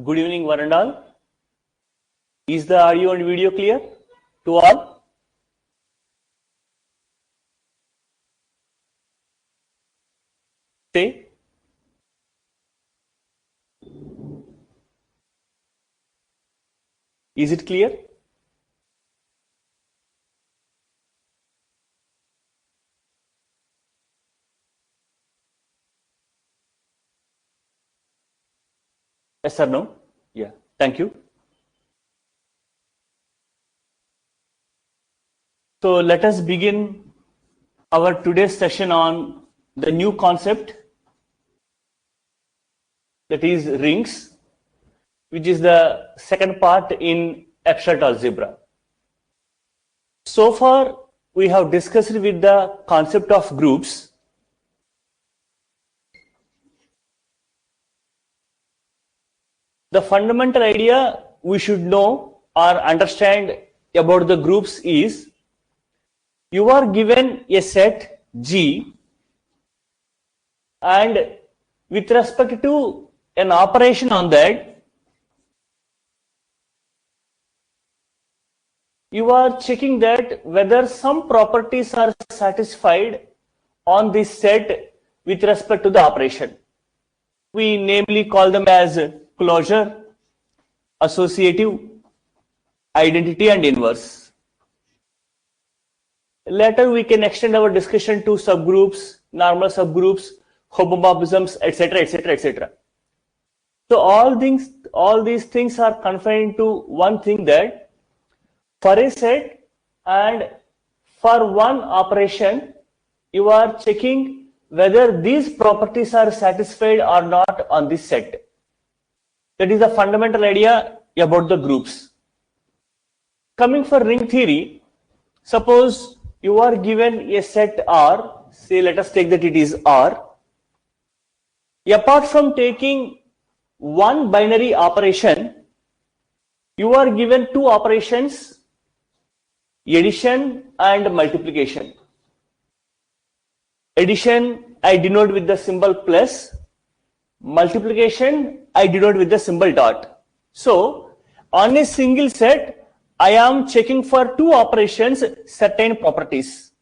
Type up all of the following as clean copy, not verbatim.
Good evening, one and all. Is the audio and video clear to all? Say. Is it clear? Yes or no? Yeah, thank you. So let us begin our today's session on the new concept, that is rings, which is the second part in abstract algebra. So far, we have discussed with the concept of groups. The fundamental idea we should know or understand about the groups is, you are given a set G, and with respect to an operation on that, you are checking that whether some properties are satisfied on this set with respect to the operation. We namely call them as closure, associative, identity, and inverse. Later we can extend our discussion to subgroups, normal subgroups, homomorphisms, etc., etc., etc. So all these things are confined to one thing, that for a set and for one operation, you are checking whether these properties are satisfied or not on this set. That is the fundamental idea about the groups. Coming for ring theory, suppose you are given a set R, say let us take that it is R. Apart from taking one binary operation, you are given two operations, addition and multiplication. Addition I denote with the symbol plus, multiplication I denote with the symbol dot. So on a single set, I am checking for two operations certain properties.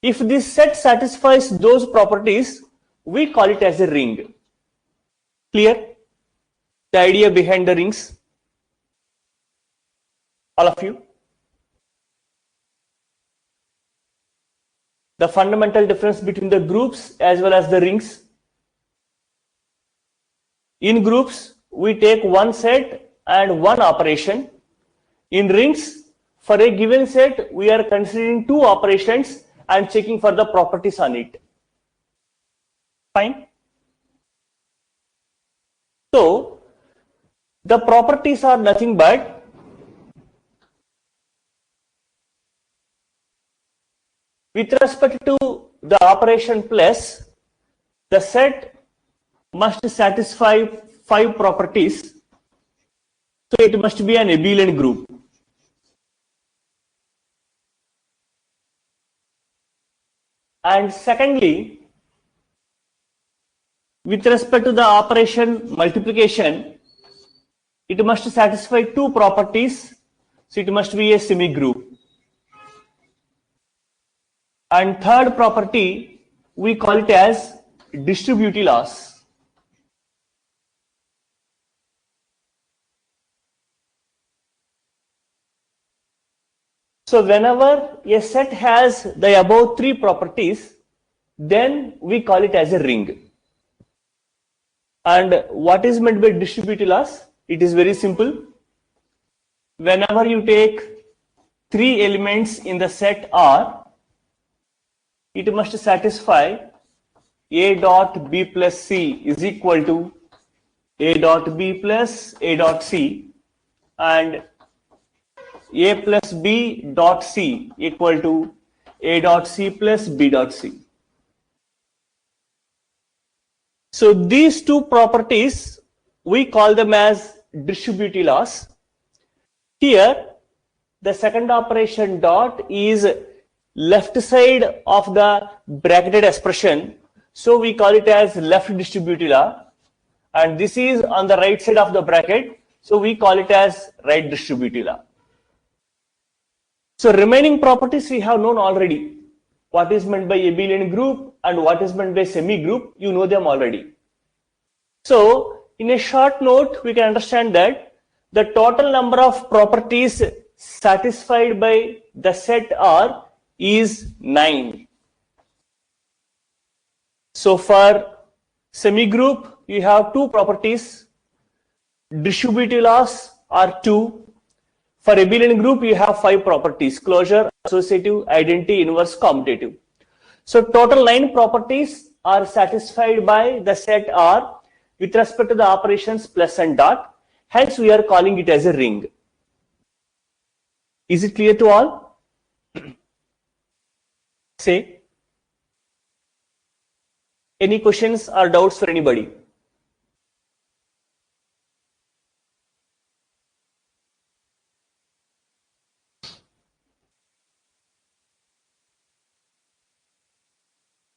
If this set satisfies those properties, we call it as a ring. Clear? The idea behind the rings? All of you? The fundamental difference between the groups as well as the rings. In groups, we take one set and one operation. In rings, for a given set, we are considering two operations and checking for the properties on it. Fine. So, the properties are nothing but with respect to the operation plus, the set must satisfy 5 properties. So it must be an abelian group. And secondly, with respect to the operation multiplication, it must satisfy 2 properties. So it must be a semi-group. And third property, we call it as distributive loss. So whenever a set has the above 3 properties, then we call it as a ring. And what is meant by distributive loss? It is very simple. Whenever you take 3 elements in the set R, it must satisfy A dot B plus C is equal to A dot B plus A dot C, and A plus B dot C equal to A dot C plus B dot C. So these 2 properties, we call them as distributive loss. Here, the second operation dot is left side of the bracketed expression, so we call it as left distributive law. and this is on the right side of the bracket. So we call it as right distributive law. So remaining properties we have known already. What is meant by abelian group and what is meant by semi-group, you know them already. So in a short note, we can understand that the total number of properties satisfied by the set R is 9. So for semi-group, you have two properties. Distributive laws are 2. For abelian group, you have 5 properties: closure, associative, identity, inverse, commutative. So total 9 properties are satisfied by the set R with respect to the operations plus and dot. Hence, we are calling it as a ring. Is it clear to all? Say. Any questions or doubts for anybody?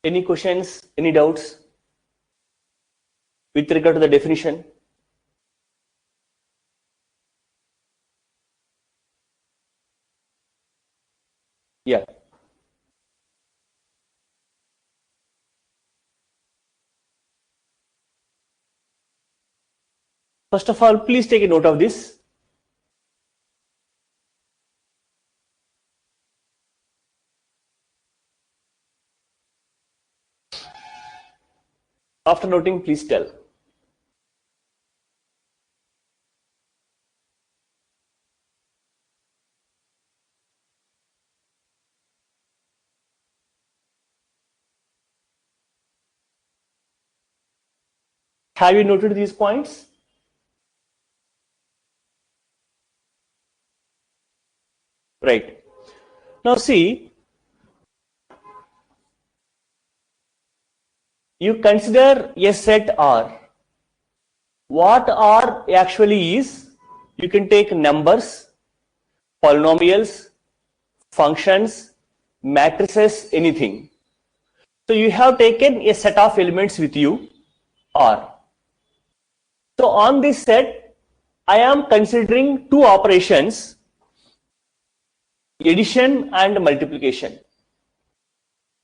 Any questions, any doubts with regard to the definition? Yeah. First of all, please take a note of this. After noting, please tell. Have you noted these points? Right. Now see, you consider a set R. What R actually is, you can take numbers, polynomials, functions, matrices, anything. So you have taken a set of elements with you, R. So on this set, I am considering two operations, addition and multiplication.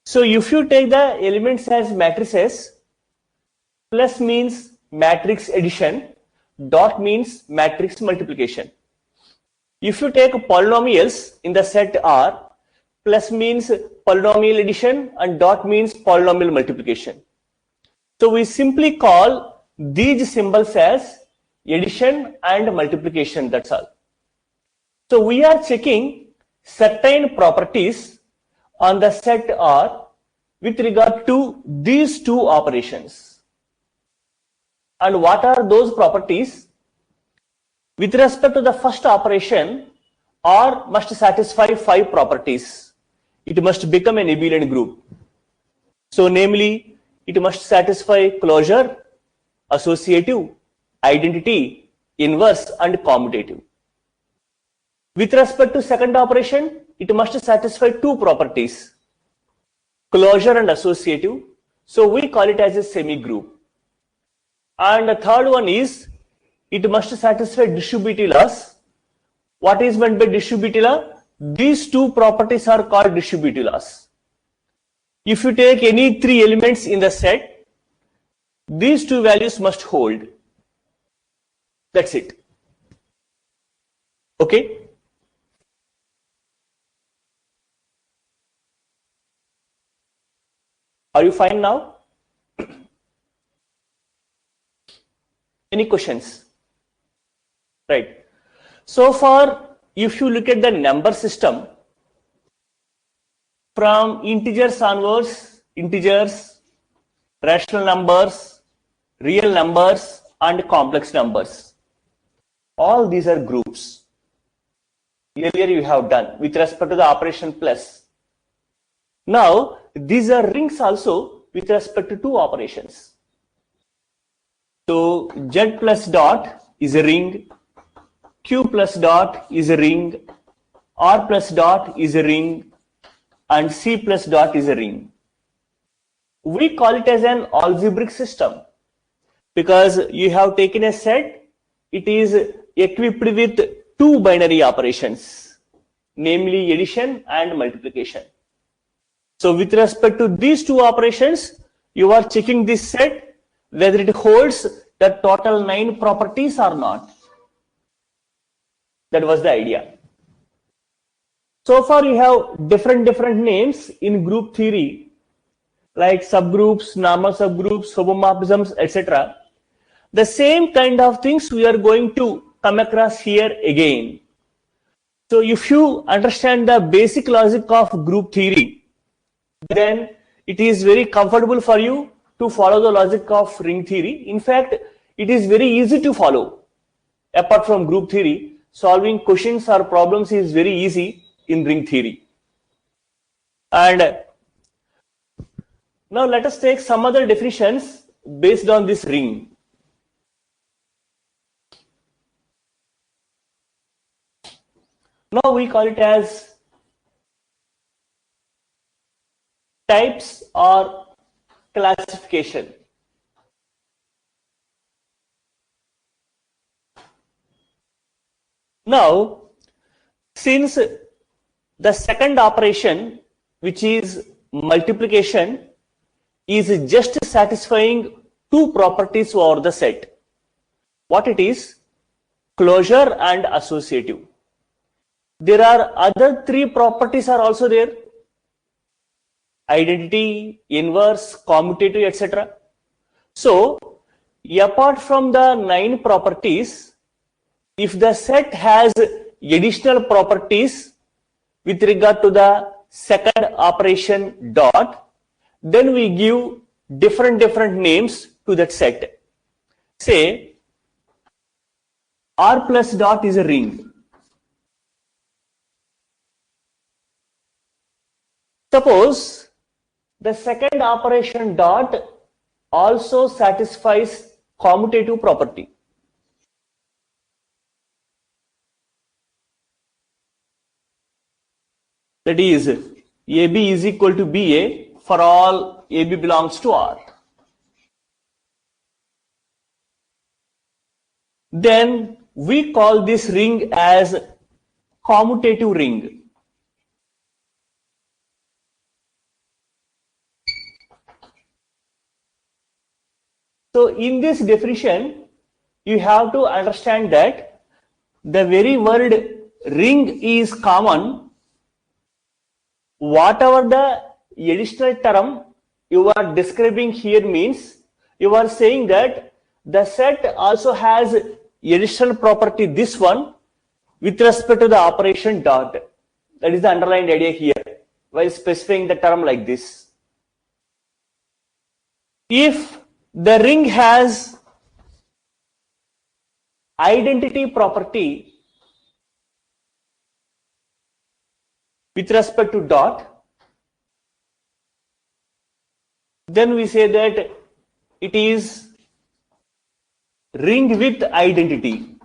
So if you take the elements as matrices, plus means matrix addition, dot means matrix multiplication. If you take polynomials in the set R, plus means polynomial addition and dot means polynomial multiplication. So we simply call these symbols as addition and multiplication, that's all. So we are checking certain properties on the set R with regard to these two operations. And what are those properties? With respect to the first operation, R must satisfy 5 properties. It must become an abelian group. So namely, it must satisfy closure, associative, identity, inverse and commutative. With respect to second operation, it must satisfy 2 properties, closure and associative. So we call it as a semi-group. And the third one is, it must satisfy distributive laws. What is meant by distributive law? These 2 properties are called distributive laws. If you take any 3 elements in the set, these 2 values must hold. That's it. Okay? Are you fine now? Any questions? Right. So far, if you look at the number system, from integers onwards, integers, rational numbers, real numbers, and complex numbers, all these are groups. Earlier you have done with respect to the operation plus. Now, these are rings also with respect to 2 operations. So Z plus dot is a ring, Q plus dot is a ring, R plus dot is a ring, and C plus dot is a ring. We call it as an algebraic system because you have taken a set, it is equipped with two binary operations, namely addition and multiplication. So with respect to these two operations, you are checking this set whether it holds the total 9 properties or not. That was the idea. So far you have different names in group theory, like subgroups, normal subgroups, homomorphisms, etc. The same kind of things we are going to come across here again. So if you understand the basic logic of group theory, then it is very comfortable for you to follow the logic of ring theory. In fact, it is very easy to follow. Apart from group theory, solving questions or problems is very easy in ring theory. And now let us take some other definitions based on this ring. Now we call it as types or classification. Now, since the second operation, which is multiplication, is just satisfying two properties over the set. What it is? Closure and associative. There are other three properties are also there: identity, inverse, commutative, etc. So, apart from the 9 properties, if the set has additional properties with regard to the second operation dot, then we give different names to that set. Say R plus dot is a ring. Suppose the second operation dot also satisfies commutative property. That is, AB is equal to BA for all AB belongs to R. Then we call this ring as commutative ring. So in this definition, you have to understand that the very word ring is common. Whatever the additional term you are describing here means, you are saying that the set also has additional property, this one, with respect to the operation dot. That is the underlined idea here, while specifying the term like this. If the ring has identity property with respect to dot, then we say that it is ring with identity,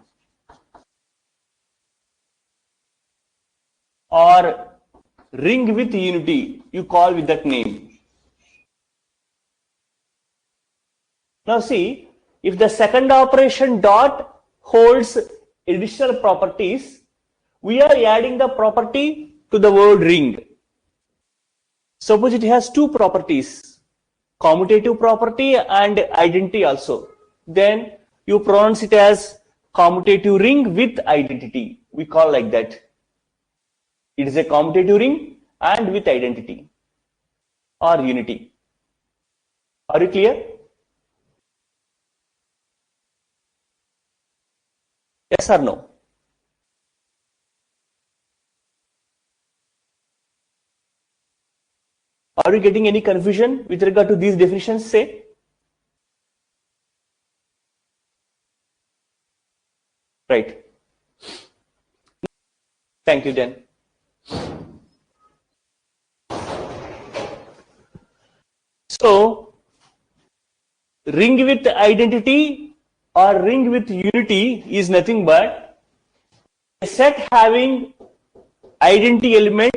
or ring with unity, you call with that name. Now see, if the second operation dot holds additional properties, we are adding the property to the word ring. Suppose it has two properties, commutative property and identity also. Then you pronounce it as commutative ring with identity. We call like that. It is a commutative ring and with identity or unity. Are you clear? Yes or no? Are you getting any confusion with regard to these definitions, say? Right. Thank you then. So, ring with identity or ring with unity is nothing but a set having identity element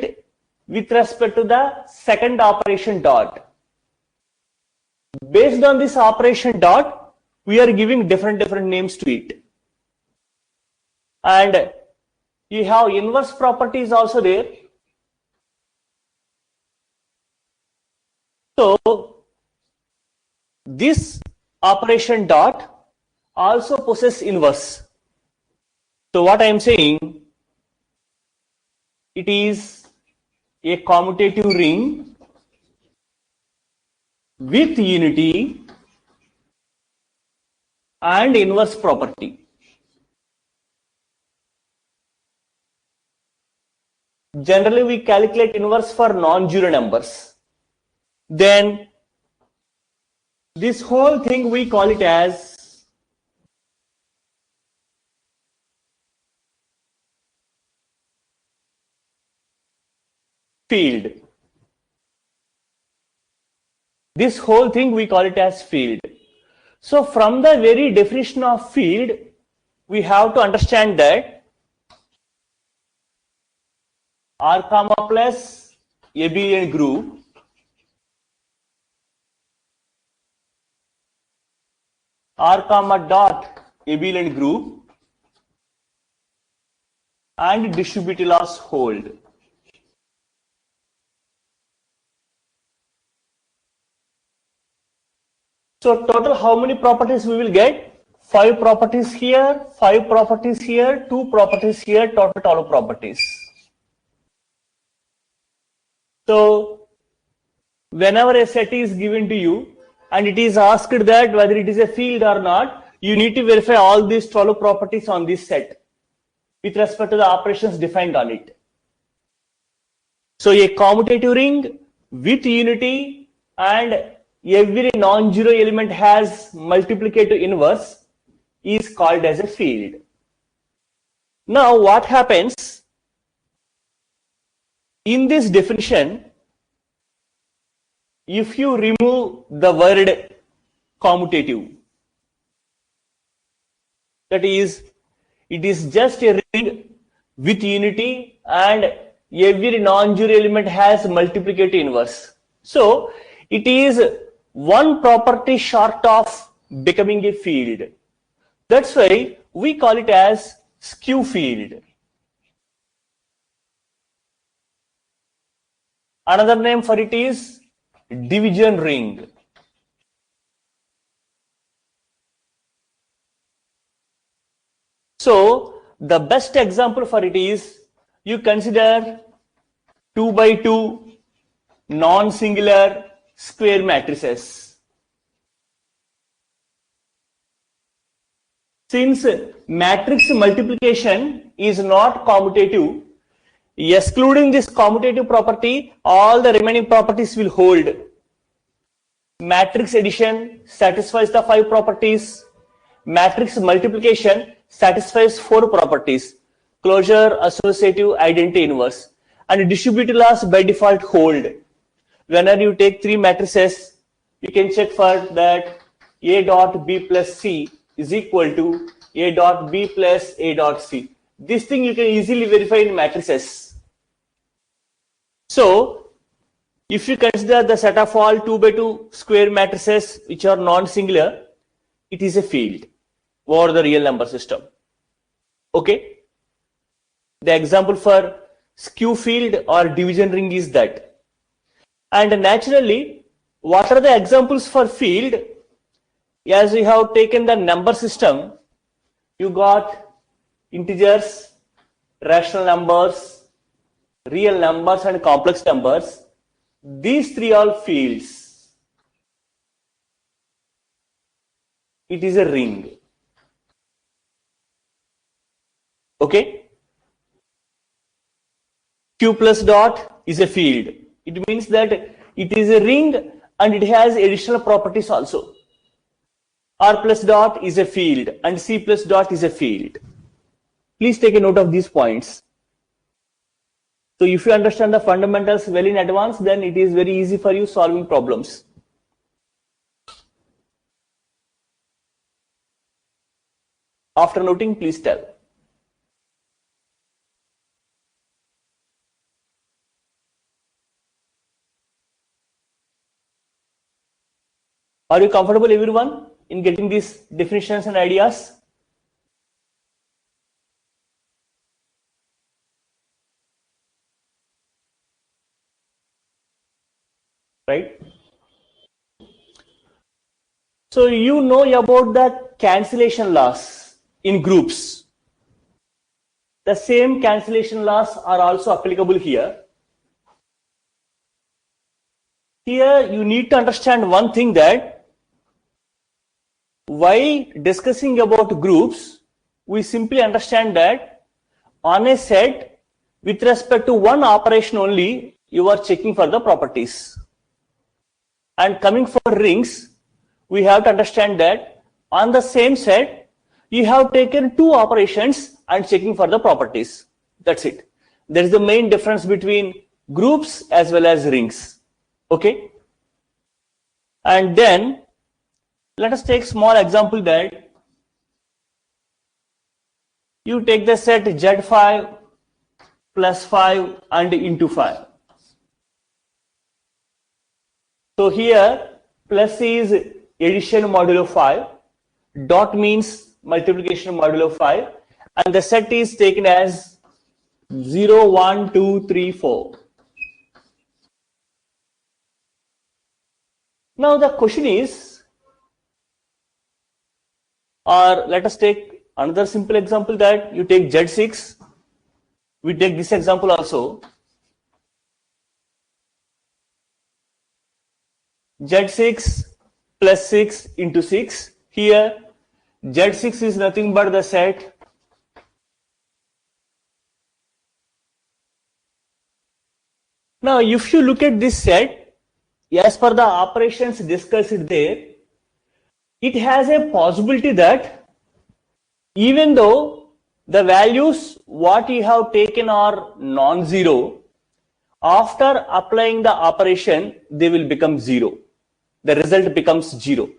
with respect to the second operation dot. Based on this operation dot, we are giving different names to it. And you have inverse properties also there. So this operation dot also possesses inverse. So what I am saying, it is a commutative ring with unity and inverse property. Generally, we calculate inverse for non-zero numbers. Then this whole thing we call it as field. This whole thing we call it as field. So from the very definition of field, we have to understand that R comma plus abelian group R comma dot abelian group and distributive loss hold. So total how many properties we will get? 5 properties here, 5 properties here, 2 properties here, total 12 properties. So whenever a set is given to you and it is asked that whether it is a field or not, you need to verify all these 12 properties on this set with respect to the operations defined on it. So a commutative ring with unity and every non-zero element has multiplicative inverse is called as a field. Now what happens in this definition, if you remove the word commutative, that is, it is just a ring with unity and every non-zero element has multiplicative inverse. So it is one property short of becoming a field. That's why we call it as skew field. Another name for it is division ring. So the best example for it is, you consider 2 by 2 non-singular square matrices. Since matrix multiplication is not commutative, excluding this commutative property, all the remaining properties will hold. Matrix addition satisfies the 5 properties. Matrix multiplication satisfies 4 properties: closure, associative, identity, inverse. And distributive loss by default hold. Whenever you take 3 matrices, you can check for that A dot B plus C is equal to A dot B plus A dot C. This thing you can easily verify in matrices. So if you consider the set of all 2 by 2 square matrices which are non-singular, it is a field over the real number system. Okay. The example for skew field or division ring is that. And naturally, what are the examples for field? As we have taken the number system, you got integers, rational numbers, real numbers and complex numbers. These 3 are fields. It is a ring. Okay. Q plus dot is a field. It means that it is a ring and it has additional properties also. R plus dot is a field and C plus dot is a field. Please take a note of these points. So if you understand the fundamentals well in advance, then it is very easy for you solving problems. After noting, please tell. Are you comfortable, everyone? in getting these definitions and ideas? Right? So you know about the cancellation laws in groups. The same cancellation laws are also applicable here. Here you need to understand one thing, that while discussing about groups, we simply understand that on a set, with respect to one operation only, you are checking for the properties. And coming for rings, we have to understand that on the same set, you have taken two operations and checking for the properties. That's it. That is the main difference between groups as well as rings. Okay? And then let us take small example that you take the set Z5 plus 5 and into 5. So here plus is addition modulo 5, dot means multiplication modulo 5, and the set is taken as 0, 1, 2, 3, 4. Now the question is, or let us take another simple example, that you take Z6. We take this example also. Z6 plus 6 into 6. Here Z6 is nothing but the set Now, if you look at this set, as per the operations discussed there, it has a possibility that even though the values what you have taken are non-zero, after applying the operation, they will become zero. The result becomes zero.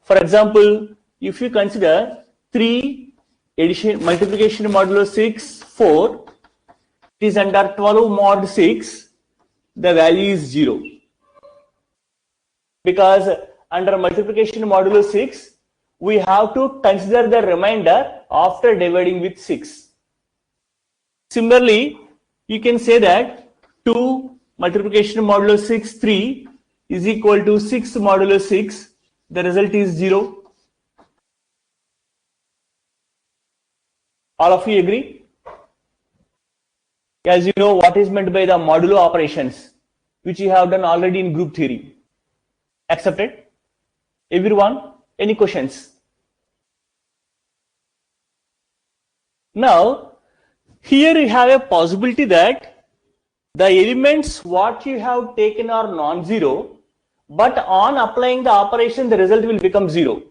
For example, if you consider 3 addition multiplication modulo 6, 4, it is under 12 mod 6, the value is 0. Because under multiplication modulo 6, we have to consider the remainder after dividing with 6. Similarly, you can say that 2 multiplication modulo 6, 3 is equal to 6 modulo 6. The result is 0. All of you agree? As you know what is meant by the modulo operations, which you have done already in group theory. Accepted? Everyone? Any questions? Now, here you have a possibility that the elements what you have taken are non-zero, but on applying the operation, the result will become 0.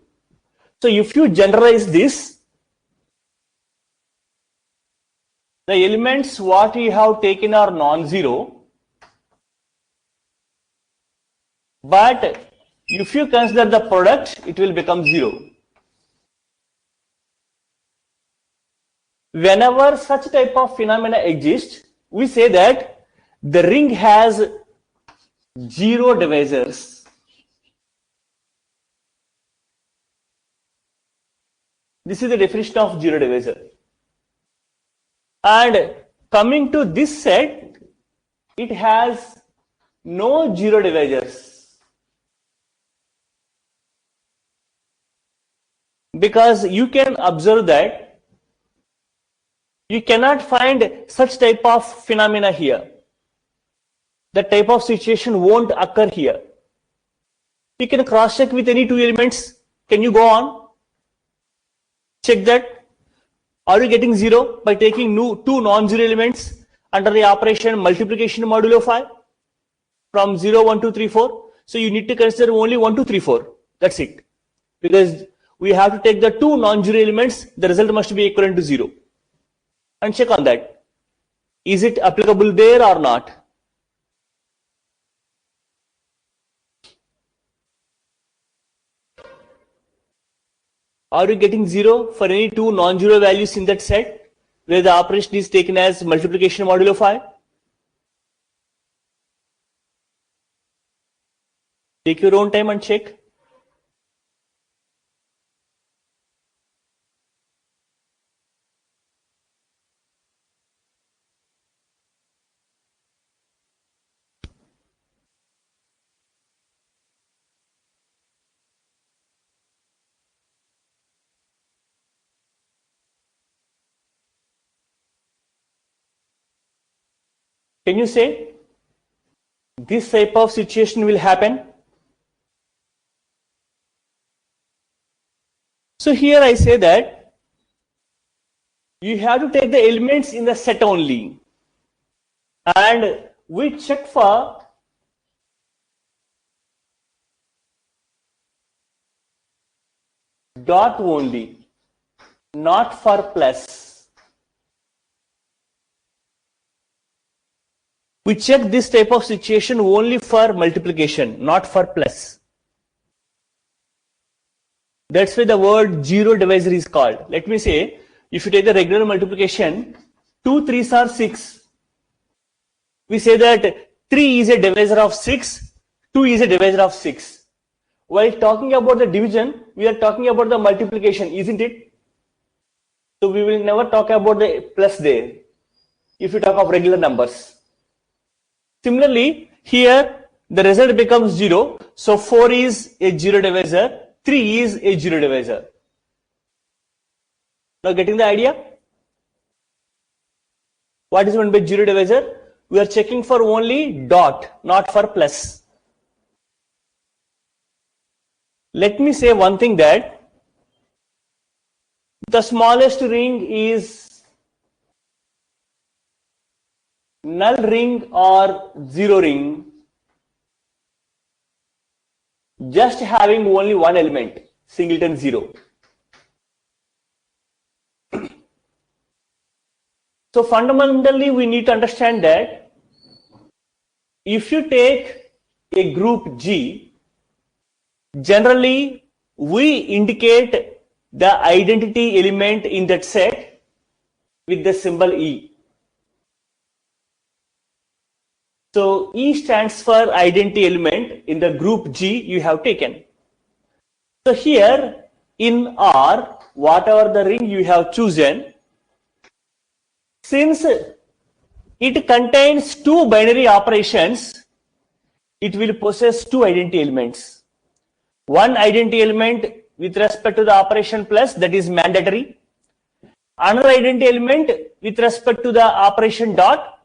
So if you generalize this, the elements what you have taken are non-zero, but if you consider the product, it will become 0. Whenever such type of phenomena exists, we say that the ring has 0 divisors. This is the definition of 0 divisor. And coming to this set, it has no 0 divisors. Because you can observe that you cannot find such type of phenomena here. That type of situation won't occur here. You can cross check with any two elements. Can you go on? Check that. Are you getting 0 by taking two non-zero elements under the operation multiplication modulo 5 from 0, 1, 2, 3, 4? So you need to consider only 1, 2, 3, 4. That's it. Because we have to take the two non-zero elements, the result must be equivalent to 0. And check on that. Is it applicable there or not? Are you getting 0 for any two non-zero values in that set where the operation is taken as multiplication modulo 5? Take your own time and check. Can you say this type of situation will happen? So here I say that you have to take the elements in the set only, and we check for dot only, not for plus. We check this type of situation only for multiplication, not for plus. That's why the word zero divisor is called. Let me say, if you take the regular multiplication, 2 3s are 6. We say that 3 is a divisor of 6, 2 is a divisor of 6. While talking about the division, we are talking about the multiplication, isn't it? So we will never talk about the plus there if you talk of regular numbers. Similarly, here the result becomes 0. So 4 is a 0 divisor, 3 is a 0 divisor. Now getting the idea? What is meant by 0 divisor? We are checking for only dot, not for plus. Let me say one thing, that the smallest ring is null ring or zero ring, just having only one element, singleton 0. So fundamentally we need to understand that if you take a group G, generally we indicate the identity element in that set with the symbol E. So E stands for identity element in the group G you have taken. So here in R, whatever the ring you have chosen, since it contains two binary operations, it will possess two identity elements. One identity element with respect to the operation plus, that is mandatory. Another identity element with respect to the operation dot.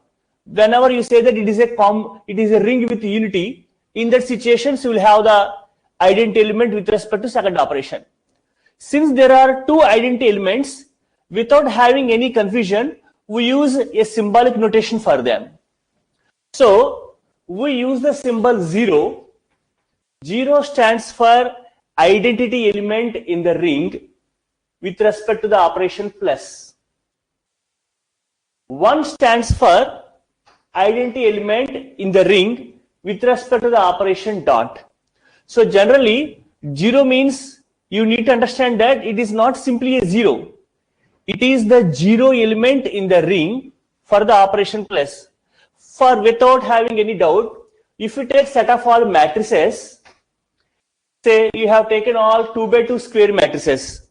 Whenever you say that it is a ring with unity, in that situation you will have the identity element with respect to second operation. Since there are two identity elements, without having any confusion, we use a symbolic notation for them. So we use the symbol 0. 0 stands for identity element in the ring with respect to the operation plus. 1 stands for identity element in the ring with respect to the operation dot. So generally 0 means, you need to understand that it is not simply a 0. It is the 0 element in the ring for the operation plus. For without having any doubt, if you take set of all matrices, say you have taken all 2 by 2 square matrices.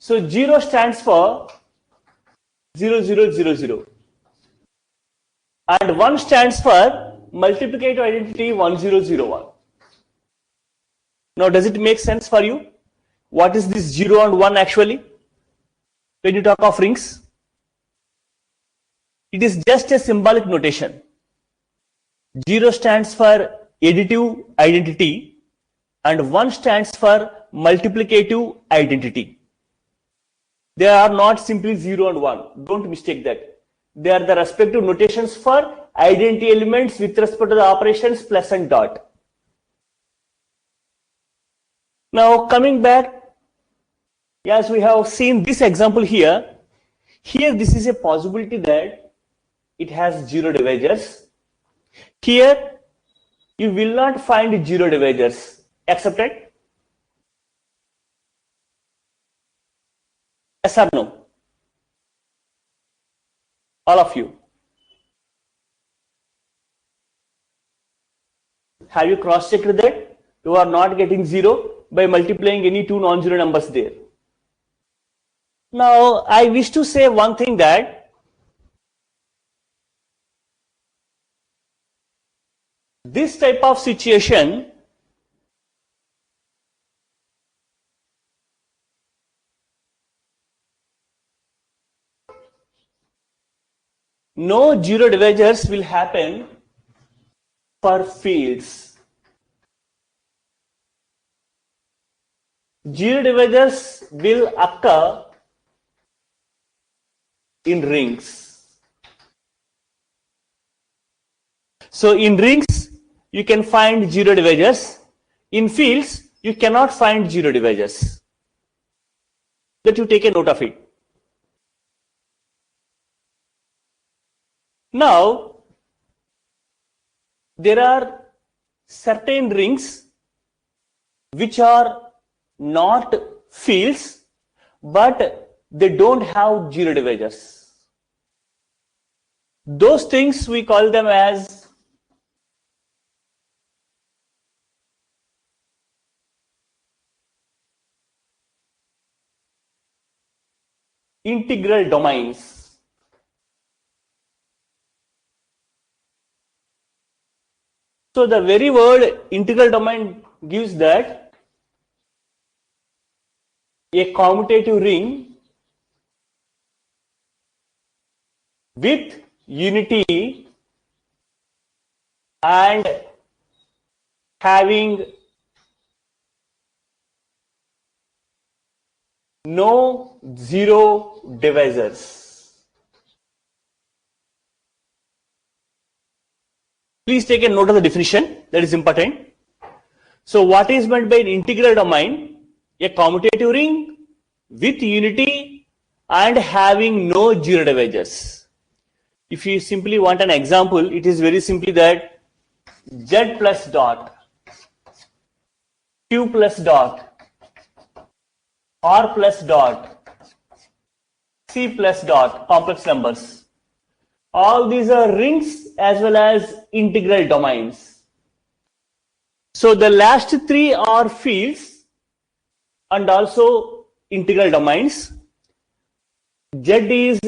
So 0 stands for 0 0 0 0. And 1 stands for multiplicative identity 1 0 0 1. Now does it make sense for you? What is this 0 and 1 actually? When you talk of rings, it is just a symbolic notation. 0 stands for additive identity and 1 stands for multiplicative identity. They are not simply 0 and 1. Don't mistake that. They are the respective notations for identity elements with respect to the operations plus and dot. Now coming back, as we have seen this example here, this is a possibility that it has 0 divisors. Here you will not find 0 divisors. Accepted? Yes or no? All of you. Have you cross-checked that? You are not getting 0 by multiplying any two non-zero numbers there. Now I wish to say one thing, that this type of situation no zero divisors will happen for fields. Zero divisors will occur in rings. So in rings, you can find zero divisors. In fields, you cannot find zero divisors. That you take a note of it. Now, there are certain rings which are not fields, but they don't have zero divisors. Those things we call them as integral domains. So the very word integral domain gives that a commutative ring with unity and having no zero divisors. Please take a note of the definition, that is important. So what is meant by an integral domain? A commutative ring with unity and having no zero divisors. If you simply want an example, it is very simply that z plus dot, q plus dot, r plus dot, c plus dot, complex numbers. All these are rings as well as integral domains. So the last three are fields and also integral domains. Z is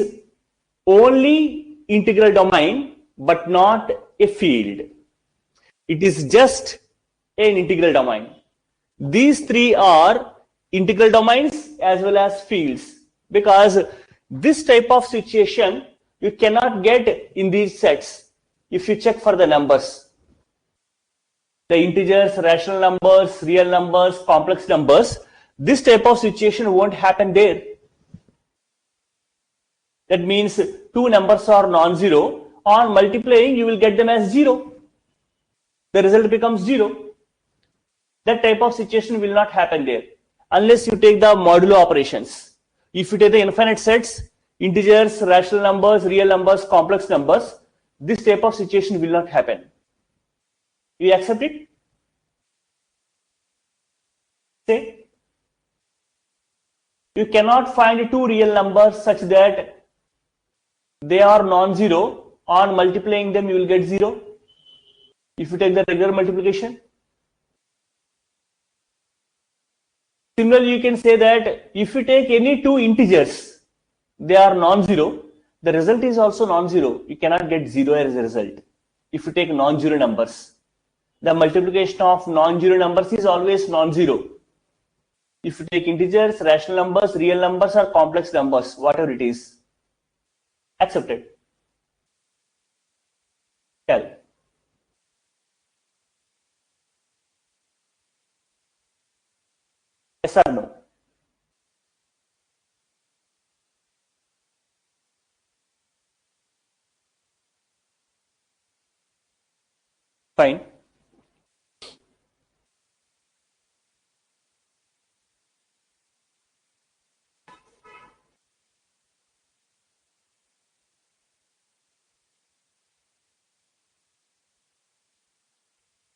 only integral domain but not a field. It is just an integral domain. These three are integral domains as well as fields, because this type of situation you cannot get in these sets if you check for the numbers. The integers, rational numbers, real numbers, complex numbers, this type of situation won't happen there. That means two numbers are non-zero. On multiplying, you will get them as 0. The result becomes 0. That type of situation will not happen there unless you take the modulo operations. If you take the infinite sets, integers, rational numbers, real numbers, complex numbers, this type of situation will not happen. You accept it? Say, you cannot find two real numbers such that they are non-zero. On multiplying them, you will get 0. If you take the regular multiplication. Similarly, you can say that if you take any two integers, they are non-zero, the result is also non-zero. You cannot get 0 as a result. If you take non-zero numbers, the multiplication of non-zero numbers is always non-zero. If you take integers, rational numbers, real numbers, or complex numbers, whatever it is, accepted. Tell. Yes or no? Fine.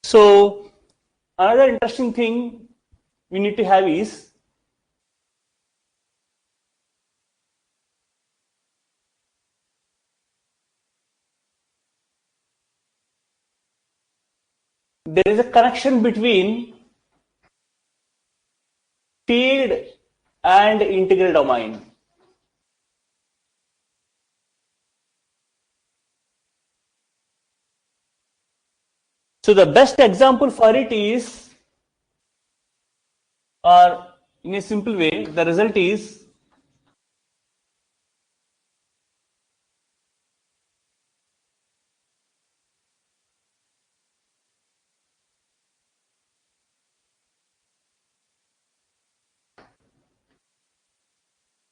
So another interesting thing we need to have is there is a connection between field and integral domain. So the best example for it is, or in a simple way, the result is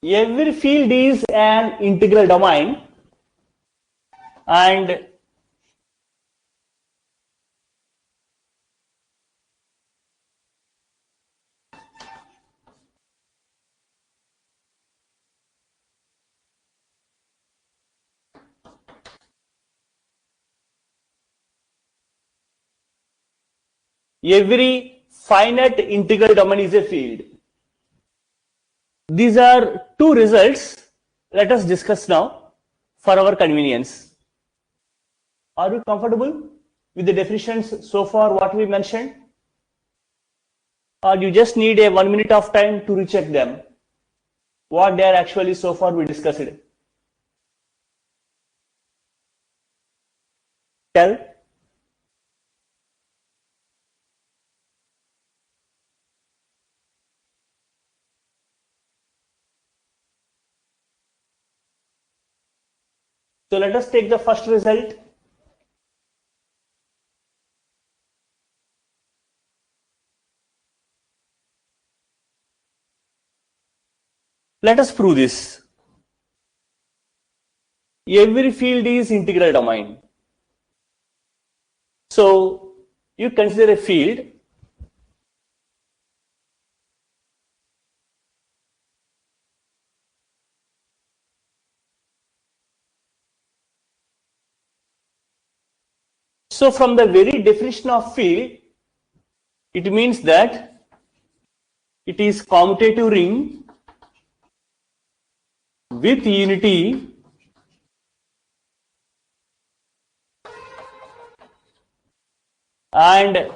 every field is an integral domain, and every finite integral domain is a field. These are two results. Let us discuss now for our convenience. Are you comfortable with the definitions so far what we mentioned? Or you just need a 1 minute of time to recheck them? What they are actually so far we discussed. Tell. So let us take the first result. Let us prove this. Every field is integral domain. So you consider a field. So from the very definition of field, it means that it is commutative ring with unity and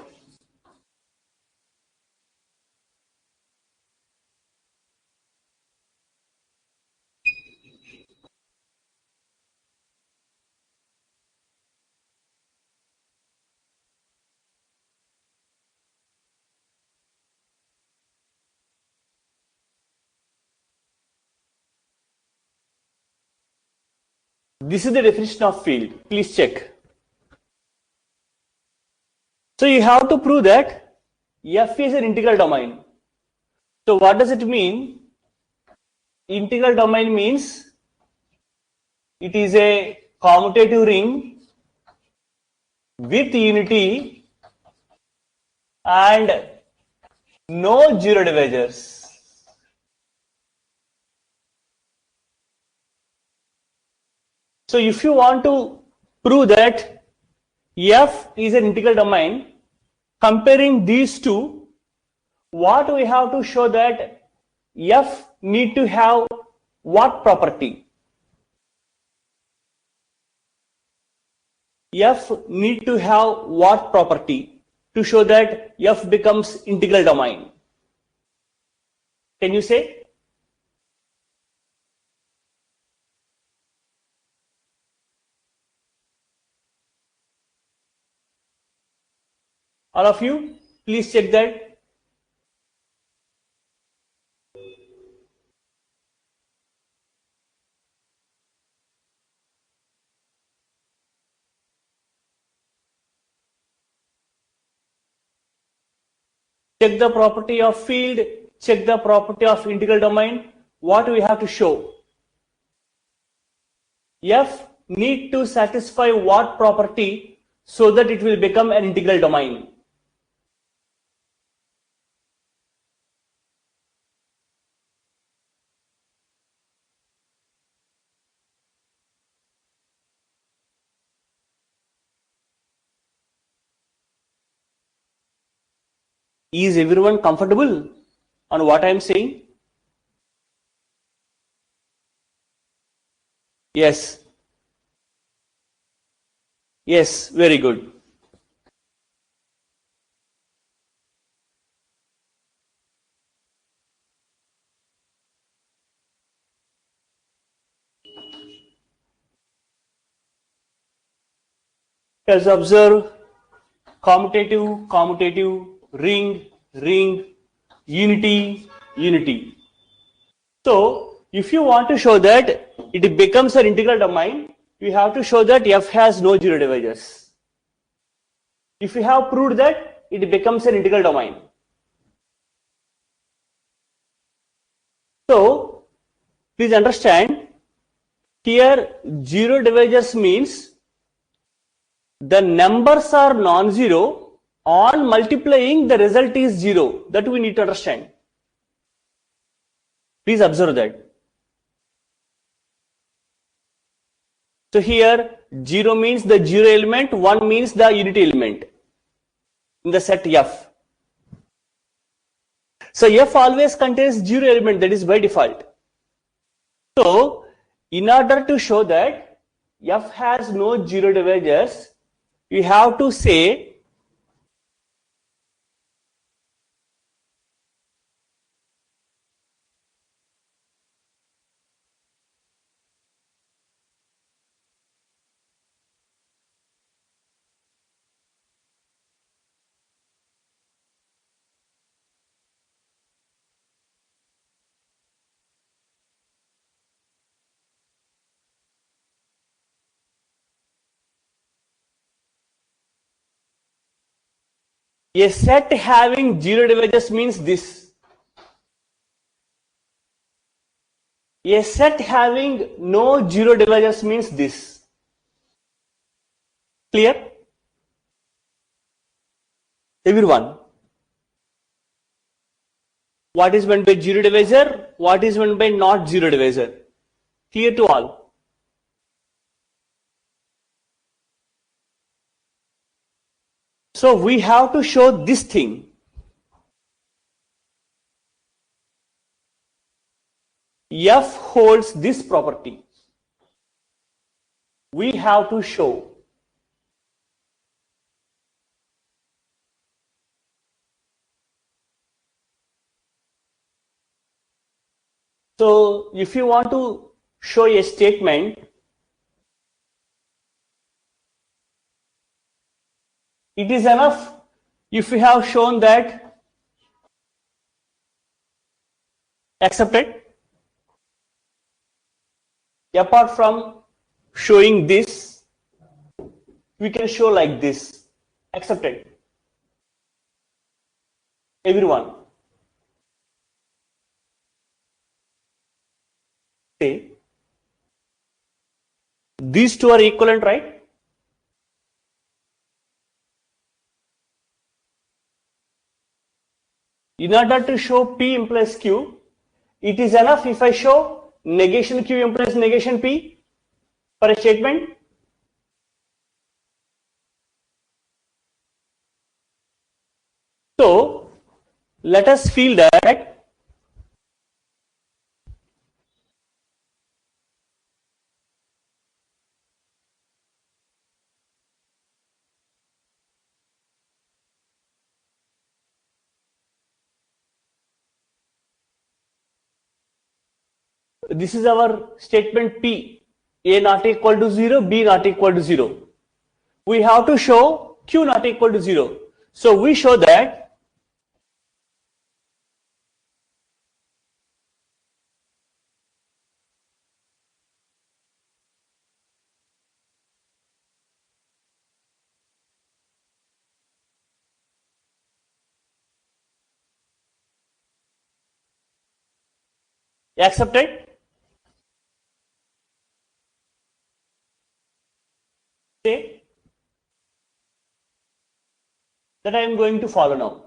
this is the definition of field. Please check. So you have to prove that F is an integral domain. So what does it mean? Integral domain means it is a commutative ring with unity and no zero divisors. So if you want to prove that F is an integral domain, comparing these two, what we have to show that F need to have what property? F need to have what property to show that F becomes integral domain? Can you say? All of you, please check that. Check the property of field, check the property of integral domain. What we have to show? F need to satisfy what property so that it will become an integral domain? Is everyone comfortable on what I am saying? Yes. Yes, very good. As observe, commutative, commutative, ring, ring, unity, unity. So if you want to show that it becomes an integral domain, you have to show that F has no zero divisors. If you have proved that, it becomes an integral domain. So Please understand, here zero divisors means the numbers are non-zero. On multiplying, the result is zero. That we need to understand. Please observe that. So here 0 means the zero element, 1 means the unity element in the set F. So F always contains zero element, that is by default. So in order to show that F has no zero divisors, you have to say a set having zero divisors means this. A set having no zero divisors means this. Clear? Everyone. What is meant by zero divisor? What is meant by not zero divisor? Clear to all? So we have to show this thing. F holds this property. We have to show. So if you want to show a statement, it is enough if you have shown that accepted. Apart from showing this, we can show like this, accepted. Everyone. Say, these two are equivalent, right? In order to show P implies Q, it is enough if I show negation Q implies negation P for a statement. So let us feel that this is our statement P, A not equal to 0, B not equal to 0. We have to show Q not equal to 0. So we show that accepted. Say that I am going to follow now.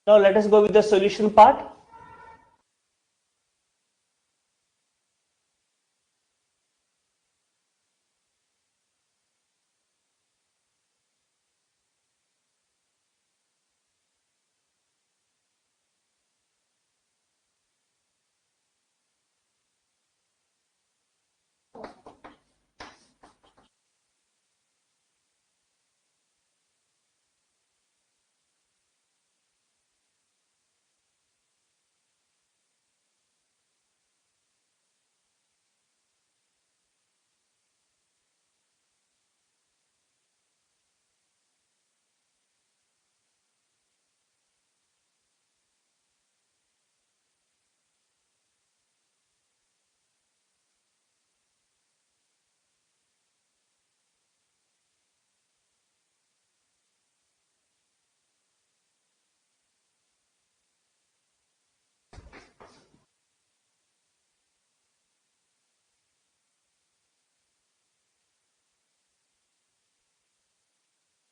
Now let us go with the solution part.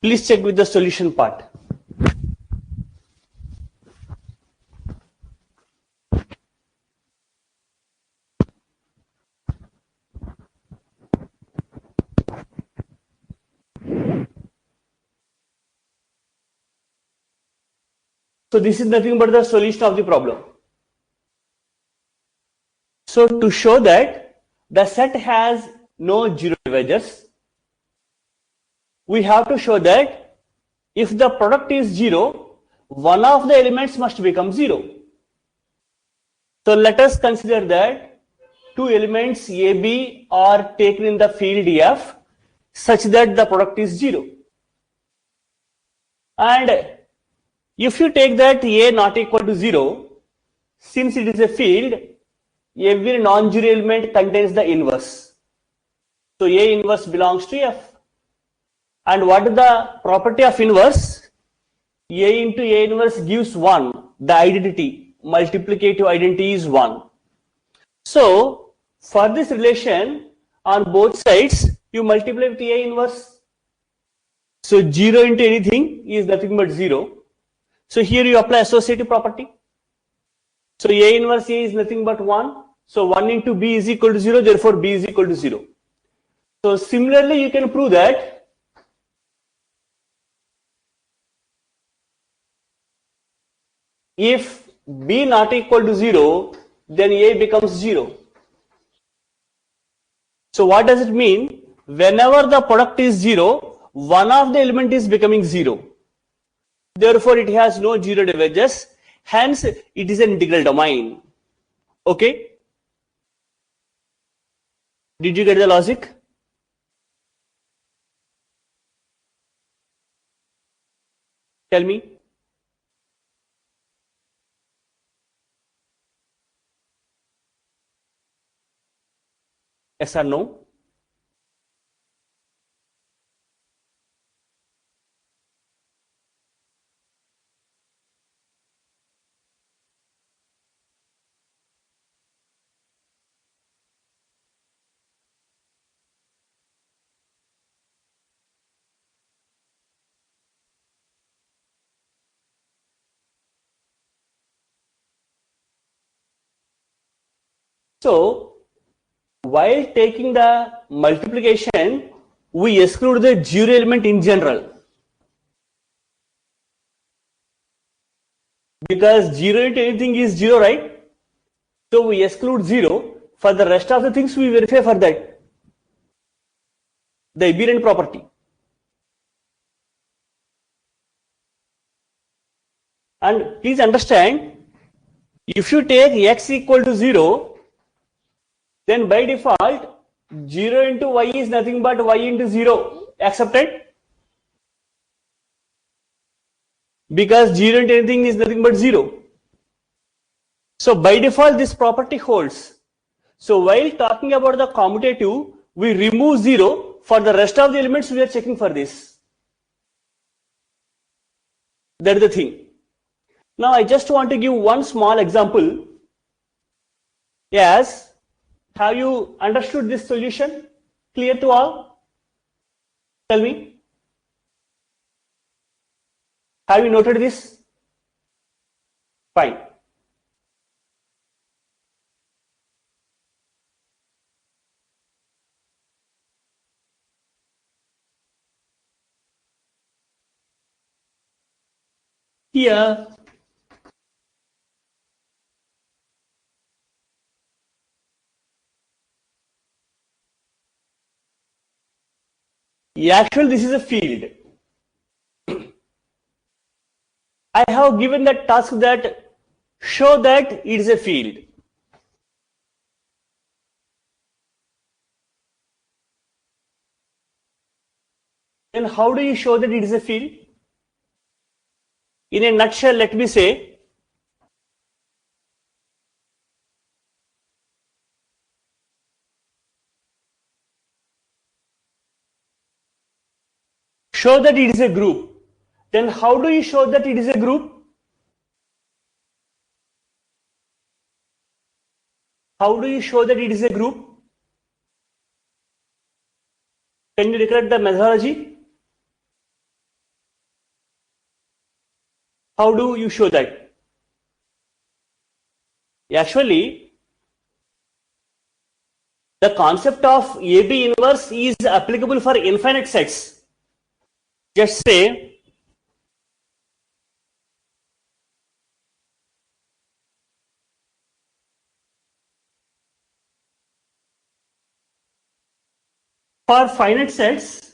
Please check with the solution part. So this is nothing but the solution of the problem. So to show that the set has no zero divisors, we have to show that if the product is 0, one of the elements must become 0. So let us consider that two elements AB are taken in the field F such that the product is 0. And if you take that A not equal to 0, since it is a field, every non-zero element contains the inverse. So A inverse belongs to F. And what is the property of inverse? A into A inverse gives 1. The identity, multiplicative identity is 1. So for this relation, on both sides, you multiply with A inverse. So 0 into anything is nothing but 0. So here you apply associative property. So A inverse A is nothing but 1. So 1 into B is equal to 0, therefore B is equal to 0. So similarly, you can prove that if B not equal to 0, then A becomes 0. So what does it mean? Whenever the product is 0, one of the element is becoming 0. Therefore, it has no zero divisors. Hence, it is an integral domain. Okay? Did you get the logic? Tell me. Yes or no? So, while taking the multiplication, we exclude the zero element in general. Because 0 into anything is 0, right? So we exclude 0. For the rest of the things, we verify for that. The invariant property. And please understand, if you take x equal to 0, then by default, 0 into y is nothing but y into 0. Accepted? Because 0 into anything is nothing but 0. So by default, this property holds. So while talking about the commutative, we remove 0. For the rest of the elements, we are checking for this. That is the thing. Now I just want to give one small example. Yes, have you understood this solution? Clear to all? Tell me. Have you noted this? Fine. Here, actually this is a field. I have given the task that show that it is a field. Then how do you show that it is a field? In a nutshell, let me say, show that it is a group. Then how do you show that it is a group? How do you show that it is a group? Can you recollect the methodology? How do you show that? Actually, the concept of AB inverse is applicable for infinite sets. Just say for finite sets,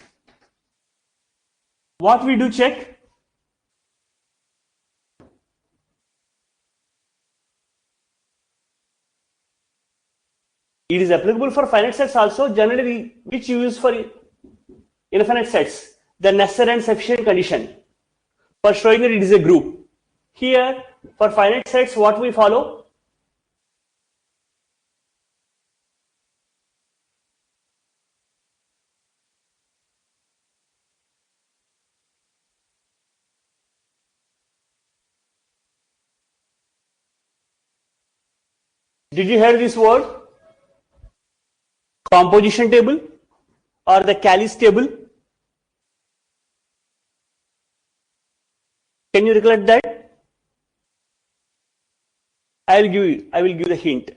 what we do check? It is applicable for finite sets also, generally which you use for infinite sets, the necessary and sufficient condition for showing that it is a group. Here, for finite sets, what we follow? Did you hear this word? Composition table or the Callis table? Can you recollect that? I will give the hint.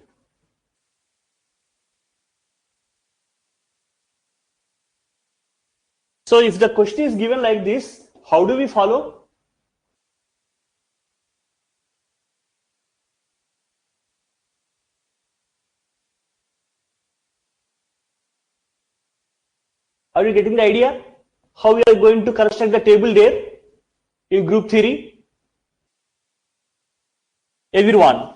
So if the question is given like this, how do we follow? Are you getting the idea? How we are going to construct the table there in group theory? Everyone.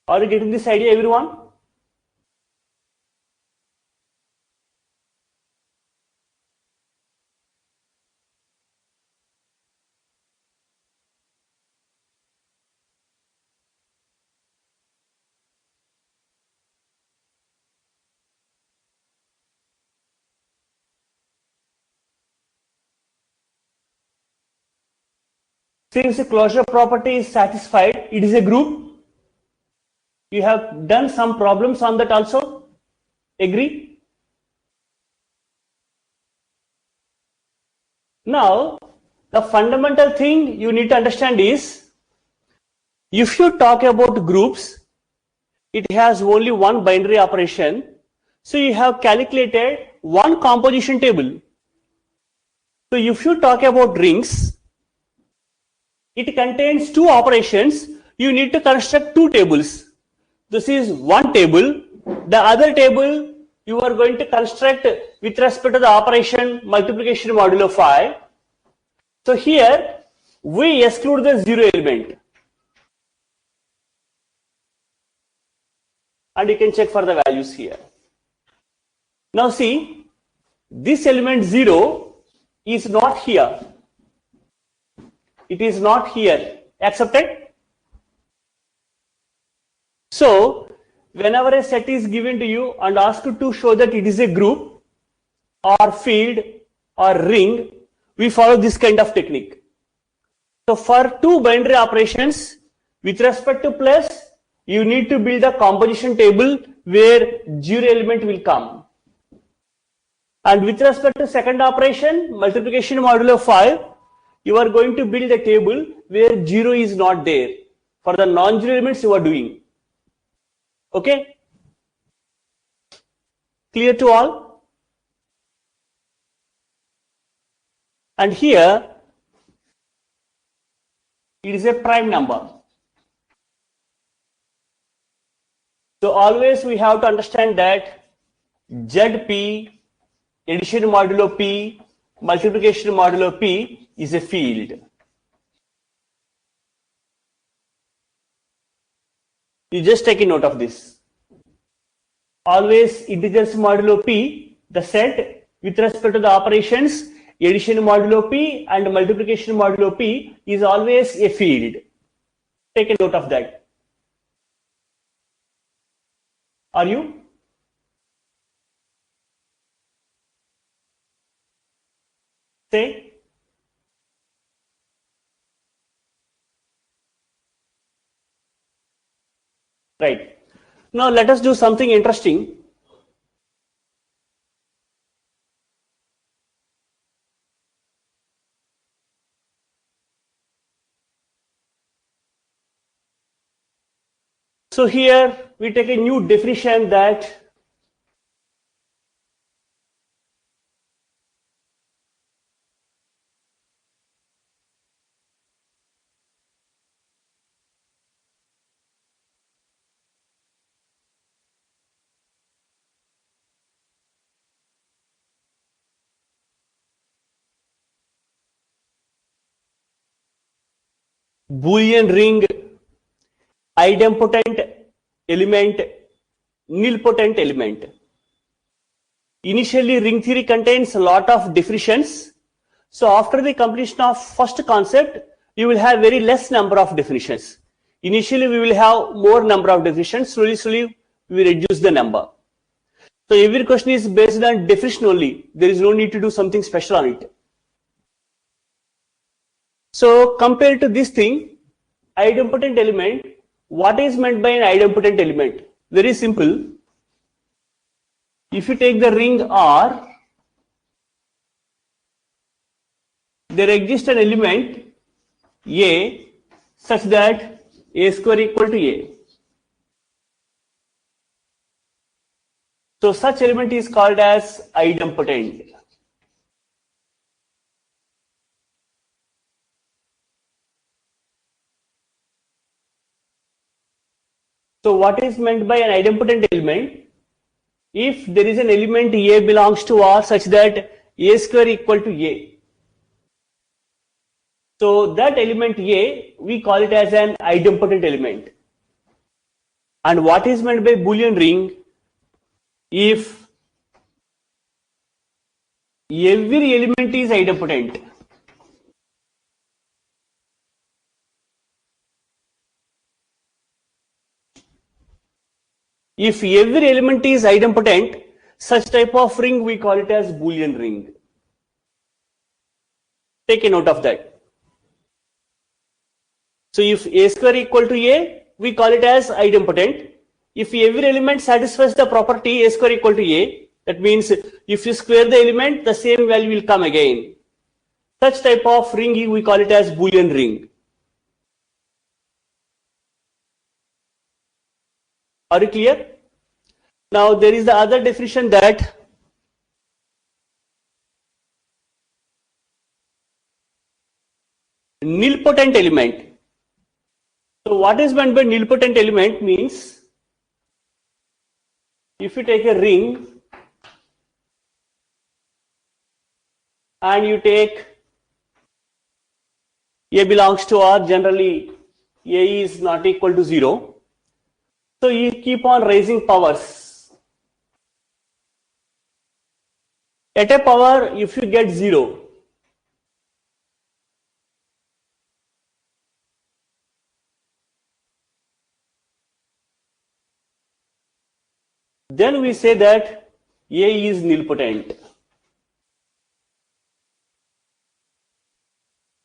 Are you getting this idea, everyone? Since the closure property is satisfied, it is a group. You have done some problems on that also. Agree? Now, the fundamental thing you need to understand is, if you talk about groups, it has only one binary operation. So you have calculated one composition table. So if you talk about rings, it contains two operations. You need to construct two tables. This is one table. The other table you are going to construct with respect to the operation multiplication modulo 5. So here we exclude the zero element. And you can check for the values here. Now see, this element 0 is not here. It is not here. Accepted? So, whenever a set is given to you and asked to show that it is a group or field or ring, we follow this kind of technique. So, for two binary operations, with respect to plus, you need to build a composition table where zero element will come. And with respect to second operation, multiplication modulo 5, you are going to build a table where 0 is not there. For the non-zero elements you are doing. Okay? Clear to all? And here, it is a prime number. So always we have to understand that ZP, addition modulo P, multiplication modulo P is a field. You just take a note of this. Always integers modulo P, the set with respect to the operations, addition modulo P and multiplication modulo P is always a field. Take a note of that. Are you? Say. Right. Now let us do something interesting. So here we take a new definition that Boolean ring, idempotent element, nilpotent element. Initially, ring theory contains a lot of definitions. So after the completion of first concept, you will have very less number of definitions. Initially, we will have more number of definitions. Slowly, we reduce the number. So every question is based on definition only. There is no need to do something special on it. So compared to this thing, idempotent element, what is meant by an idempotent element? Very simple. If you take the ring R, there exists an element A such that A square equal to A. So such element is called as idempotent. So what is meant by an idempotent element? If there is an element A belongs to R such that A square equal to A. So that element A, we call it as an idempotent element. And what is meant by Boolean ring? If every element is idempotent. If every element is idempotent, such type of ring we call it as Boolean ring. Take a note of that. So if A square equal to A, we call it as idempotent. If every element satisfies the property A square equal to A, that means if you square the element, the same value will come again. Such type of ring we call it as Boolean ring. Are you clear? Now there is the other definition that nilpotent element. So what is meant by nilpotent element means if you take a ring and you take A belongs to R, generally A is not equal to 0. So you keep on raising powers. At a power, if you get 0, then we say that A is nilpotent.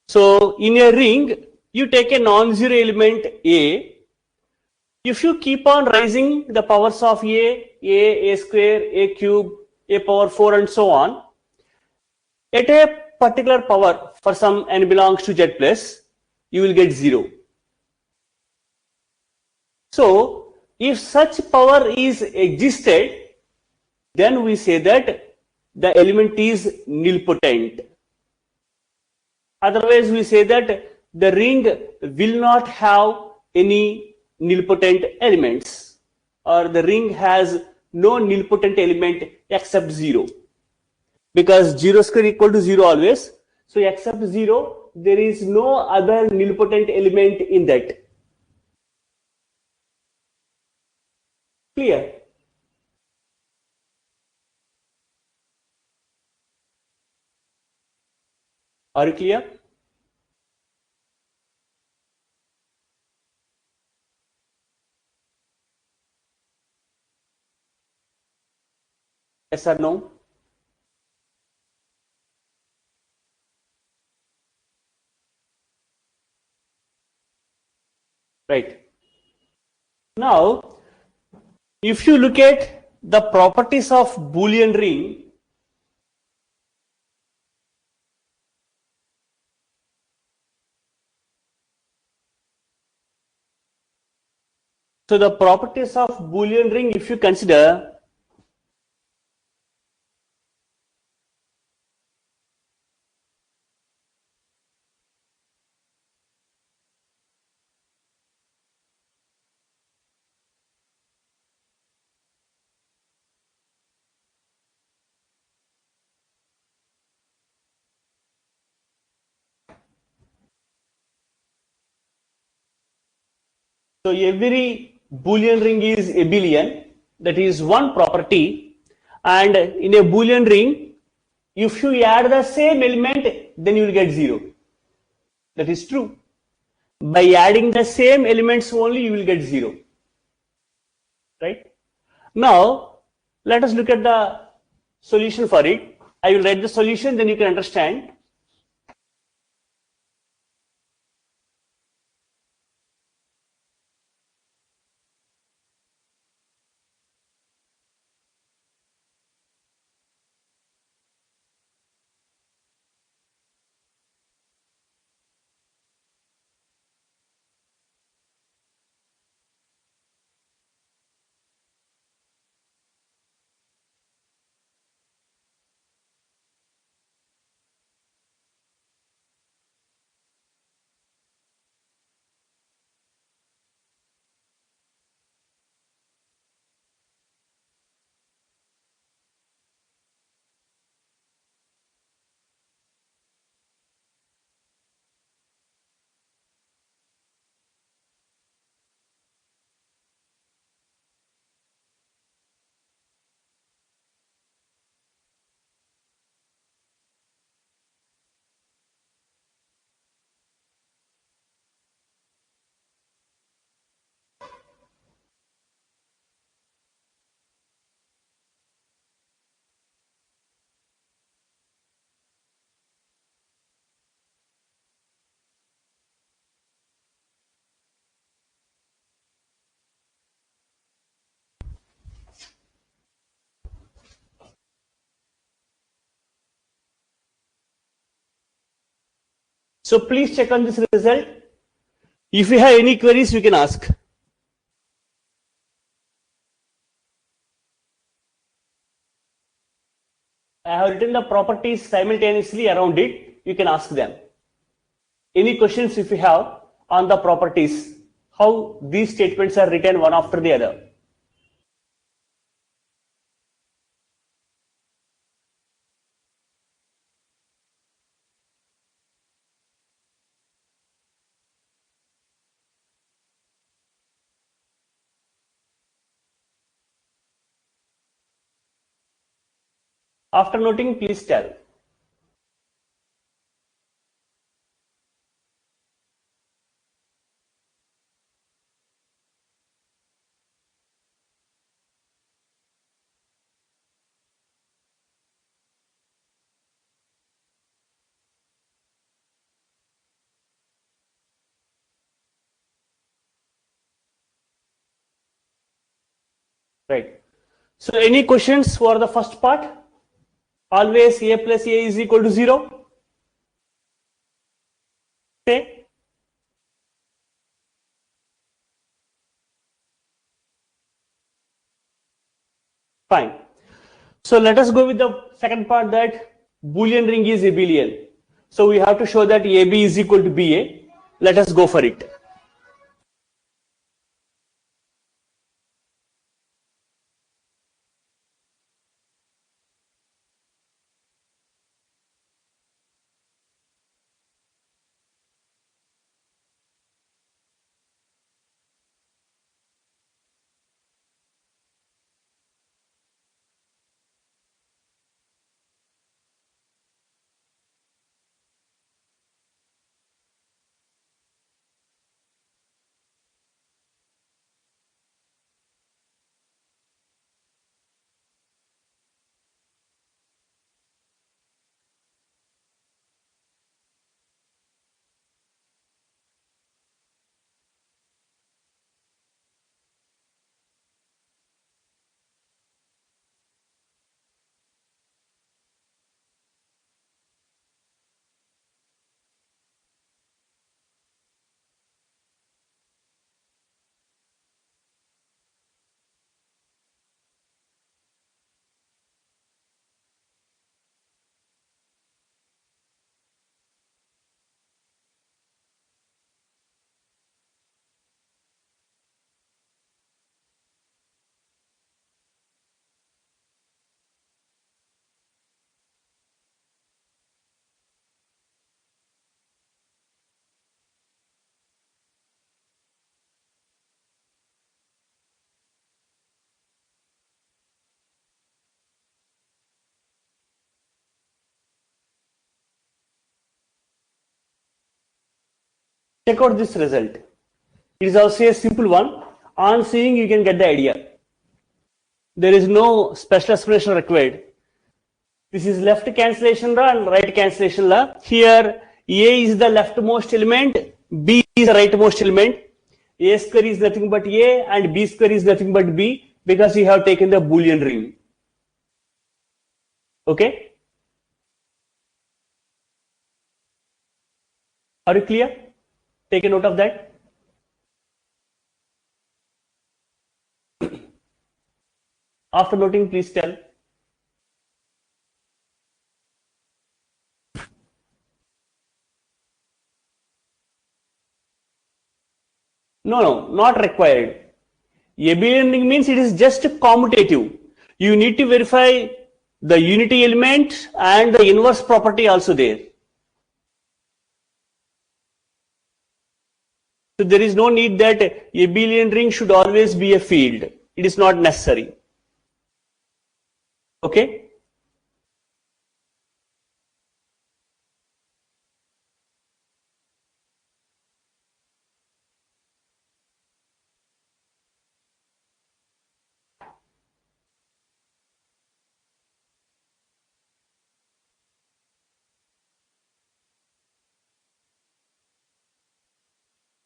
So in a ring, you take a non-zero element A. If you keep on raising the powers of A square, A cube, A power 4 and so on, at a particular power for some n belongs to Z plus, you will get 0. So if such power is existed, then we say that the element is nilpotent. Otherwise, we say that the ring will not have any nilpotent elements, or the ring has no nilpotent element except 0. Because 0 square equal to 0 always. So except 0, there is no other nilpotent element in that. Clear? Are you clear? Yes or no? Right. Now, if you look at the properties of Boolean ring, so the properties of Boolean ring, if you consider, so every Boolean ring is abelian, that is one property, and in a Boolean ring, if you add the same element, then you will get 0. That is true. By adding the same elements only, you will get 0. Right? Now, let us look at the solution for it. I will write the solution, then you can understand. So please check on this result. If you have any queries, you can ask. I have written the properties simultaneously around it. You can ask them. Any questions if you have on the properties, how these statements are written one after the other. After noting, please tell. Right. So any questions for the first part? Always a plus a is equal to 0. Say. Fine. So let us go with the second part, that Boolean ring is abelian. So we have to show that AB is equal to BA. Let us go for it. Check out this result. It is also a simple one. On seeing, you can get the idea. There is no special explanation required. This is left cancellation law and right cancellation law. Here, A is the leftmost element, B is the rightmost element. A square is nothing but A and B square is nothing but B because you have taken the Boolean ring. Okay? Are you clear? Take a note of that. After noting, please tell. No, not required. Abelian ring means it is just commutative. You need to verify the unity element and the inverse property also there. So there is no need that abelian ring should always be a field. It is not necessary. Okay?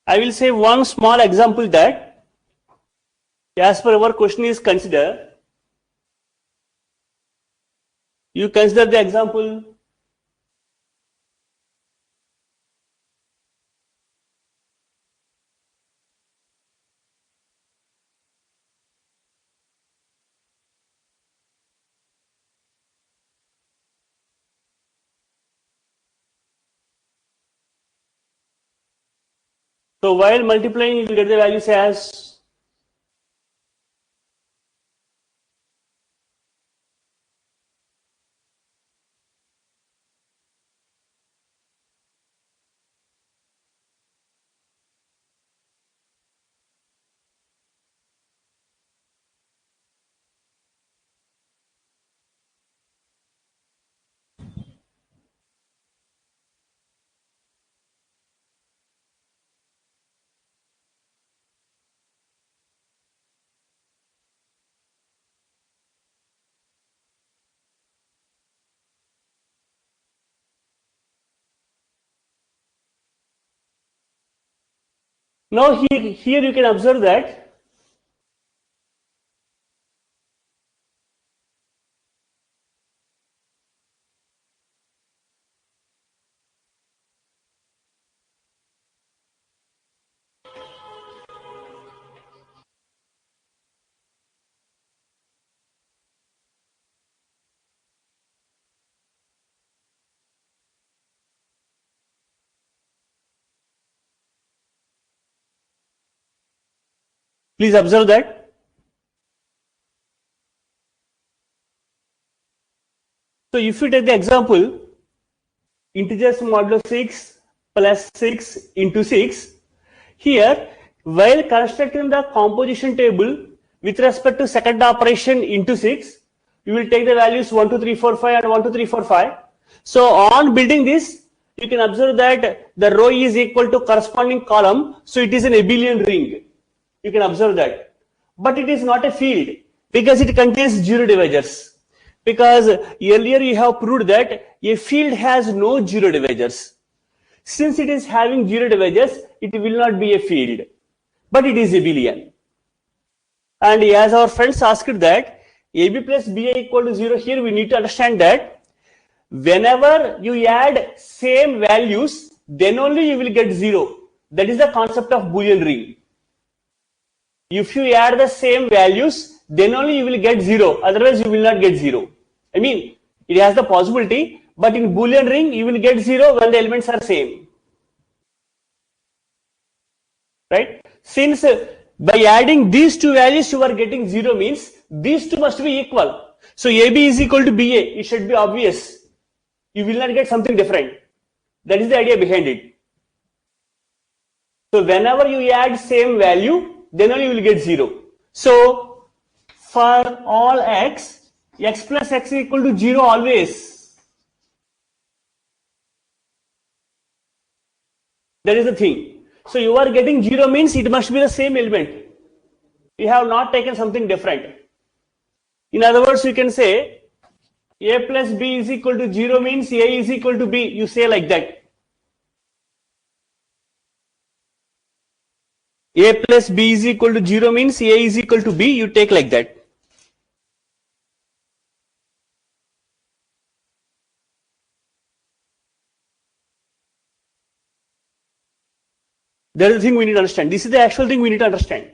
I will say one small example that as per our question is consider. You consider the example. So while multiplying, you will get the values as now here you can observe that please observe that. So if you take the example integers modulo 6 plus 6 into 6, here while constructing the composition table with respect to second operation into 6, you will take the values 1, 2, 3, 4, 5 and 1, 2, 3, 4, 5. So on building this, you can observe that the row is equal to corresponding column, so it is an abelian ring. You can observe that. But it is not a field because it contains zero divisors. Because earlier you have proved that a field has no zero divisors. Since it is having zero divisors, it will not be a field, but it is abelian. And as our friends asked that AB plus BA equal to 0, here we need to understand that whenever you add same values, then only you will get 0. That is the concept of Boolean ring. If you add the same values, then only you will get 0. Otherwise, you will not get 0. I mean, it has the possibility, but in Boolean ring, you will get 0 when the elements are same. Right? Since by adding these two values, you are getting 0 means these two must be equal. So AB is equal to BA. It should be obvious. You will not get something different. That is the idea behind it. So whenever you add same value, then only you will get 0. So for all x plus x is equal to 0 always. That is the thing. So you are getting 0 means it must be the same element. You have not taken something different. In other words, you can say a plus b is equal to 0 means a is equal to b. You say like that. A plus b is equal to 0 means a is equal to b. You take like that. That is the thing we need to understand. This is the actual thing we need to understand.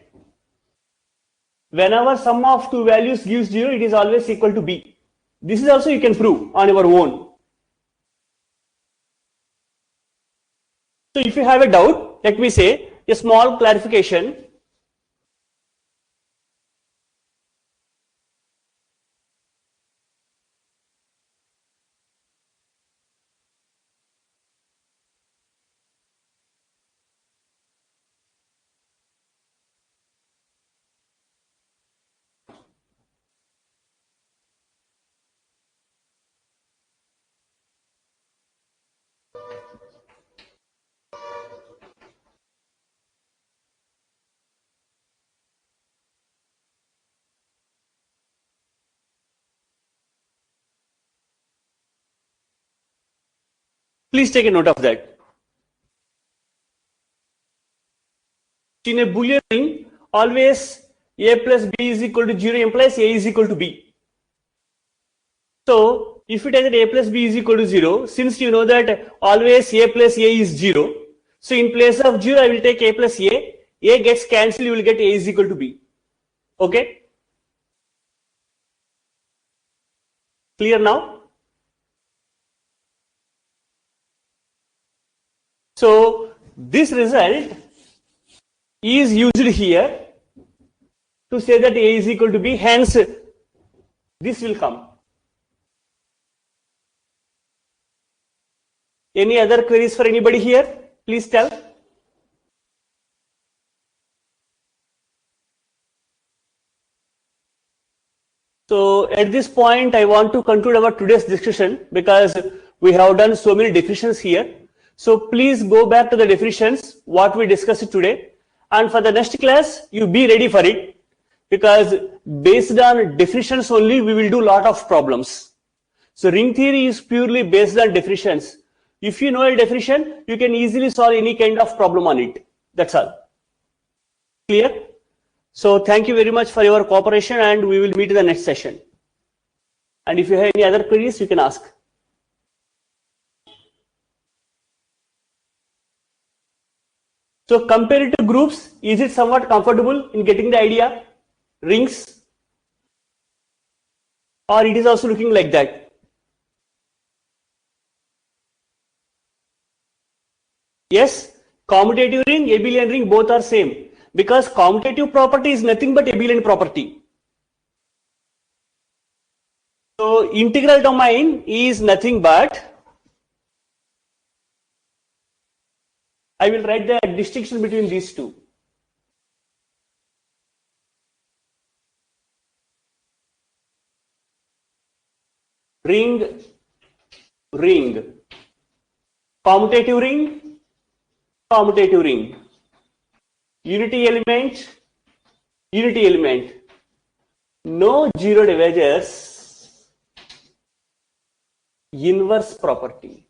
Whenever sum of two values gives 0, it is always equal to b. This is also you can prove on your own. So if you have a doubt, let me say a small clarification. Please take a note of that. In a Boolean ring, always a plus b is equal to 0 implies a is equal to b. So if you take that a plus b is equal to 0, since you know that always a plus a is 0, so in place of 0, I will take a plus a gets cancelled, you will get a is equal to b. Okay? Clear now? So this result is used here to say that a is equal to b, hence this will come. Any other queries for anybody here? Please tell. So at this point, I want to conclude our today's discussion because we have done so many definitions here. So please go back to the definitions, what we discussed today. And for the next class, you be ready for it because based on definitions only, we will do a lot of problems. So ring theory is purely based on definitions. If you know a definition, you can easily solve any kind of problem on it. That's all. Clear? So thank you very much for your cooperation and we will meet in the next session. And if you have any other queries, you can ask. So compared to groups, is it somewhat comfortable in getting the idea? Rings? Or it is also looking like that? Yes, commutative ring, abelian ring, both are same. Because commutative property is nothing but abelian property. So integral domain is nothing but, I will write the distinction between these two. Ring, ring, commutative ring, commutative ring, unity element, unity element, no zero divisors, inverse property.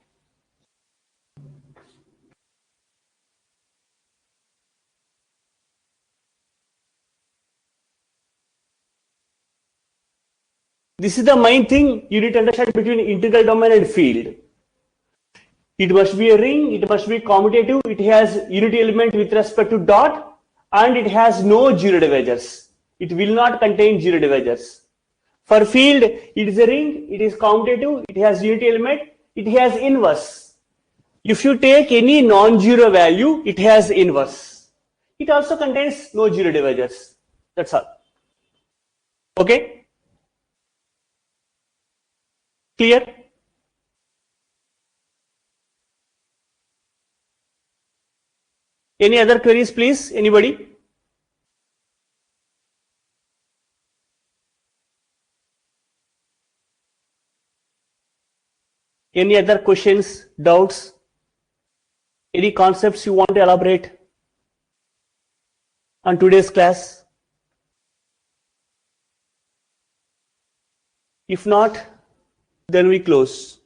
This is the main thing you need to understand between integral domain and field. It must be a ring, it must be commutative, it has unity element with respect to dot, and it has no zero divisors. It will not contain zero divisors. For field, it is a ring, it is commutative, it has unity element, it has inverse. If you take any non-zero value, it has inverse. It also contains no zero divisors. That's all. Okay? Clear? Any other queries, please? Anybody? Any other questions, doubts? Any concepts you want to elaborate? on today's class? If not, then we close.